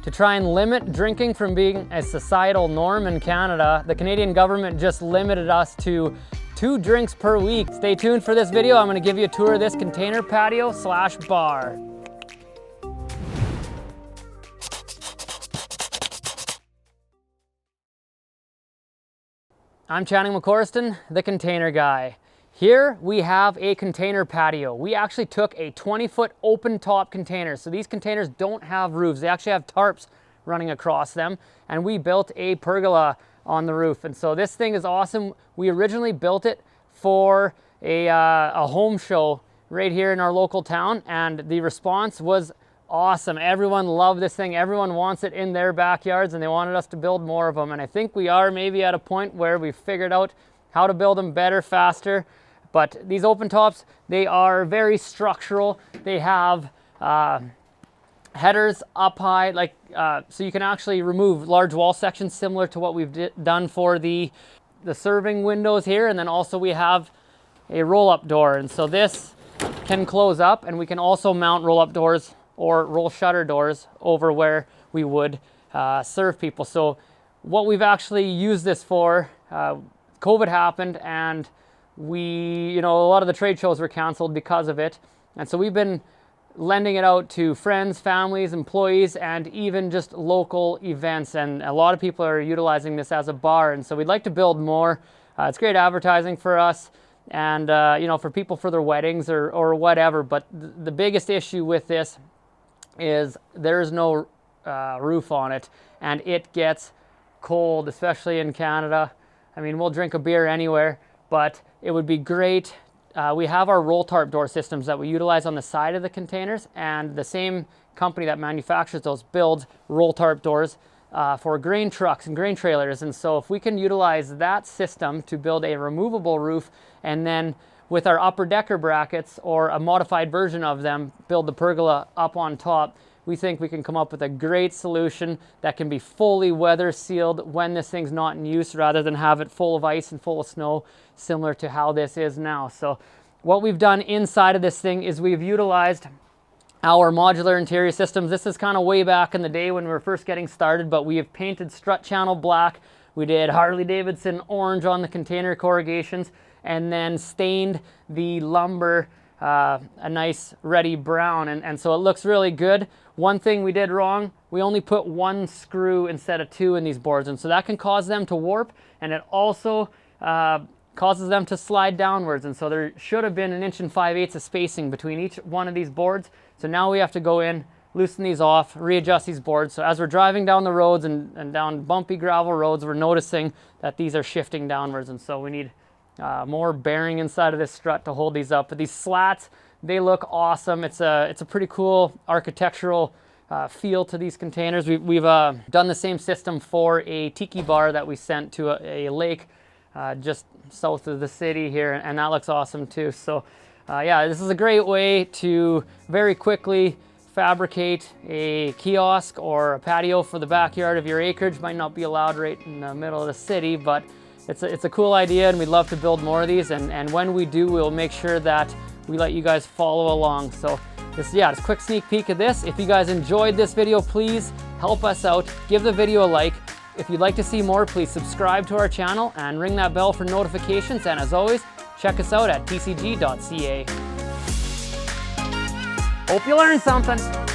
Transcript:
To try and limit drinking from being a societal norm in Canada, the Canadian government just limited us to 2 drinks per week. Stay tuned for this video. I'm gonna give you a tour of this container patio / bar. I'm �𝐚𝐭𝐿, the container guy. Here we have a container patio. We actually took a 20-foot open top container. So these containers don't have roofs. They actually have tarps running across them. And we built a pergola on the roof. And so this thing is awesome. We originally built it for a home show right here in our local town. And the response was awesome. Everyone loved this thing. Everyone wants it in their backyards and they wanted us to build more of them. And I think we are maybe at a point where we've figured out how to build them better, faster. But these open tops, they are very structural. They have headers up high, like so you can actually remove large wall sections similar to what we've done for the serving windows here. And then also we have a roll-up door. And so this can close up, and we can also mount roll-up doors or roll shutter doors over where we would serve people. So what we've actually used this for, COVID happened and a lot of the trade shows were canceled because of it. And so we've been lending it out to friends, families, employees, and even just local events. And a lot of people are utilizing this as a bar. And so we'd like to build more. It's great advertising for us and, for people for their weddings or whatever. But the biggest issue with this is there's no roof on it, and it gets cold, especially in Canada. I mean, we'll drink a beer anywhere, but it would be great. We have our roll tarp door systems that we utilize on the side of the containers, and the same company that manufactures those builds roll tarp doors for grain trucks and grain trailers. And so if we can utilize that system to build a removable roof, and then with our upper decker brackets or a modified version of them, build the pergola up on top, we think we can come up with a great solution that can be fully weather sealed when this thing's not in use, rather than have it full of ice and full of snow, similar to how this is now. So what we've done inside of this thing is we've utilized our modular interior systems. This is kind of way back in the day when we were first getting started, but we have painted strut channel black. We did Harley-Davidson orange on the container corrugations, and then stained the lumber a nice reddy brown, and so it looks really good. One thing we did wrong, we only put 1 screw instead of 2 in these boards, and so that can cause them to warp, and it also causes them to slide downwards. And so there should have been 1 5/8 inches of spacing between each one of these boards. So now we have to go in, loosen these off, readjust these boards. So as we're driving down the roads and down bumpy gravel roads, we're noticing that these are shifting downwards, and so we need more bearing inside of this strut to hold these up. But these slats, they look awesome. It's a pretty cool architectural feel to these containers. We've done the same system for a Tiki Bar that we sent to a lake just south of the city here, and that looks awesome too. So yeah, this is a great way to very quickly fabricate a kiosk or a patio for the backyard of your acreage. Might not be allowed right in the middle of the city, but it's a cool idea, and we'd love to build more of these. And when we do, we'll make sure that we let you guys follow along. So just a quick sneak peek of this. If you guys enjoyed this video, please help us out. Give the video a like. If you'd like to see more, please subscribe to our channel and ring that bell for notifications. And as always, check us out at tcg.ca. Hope you learned something.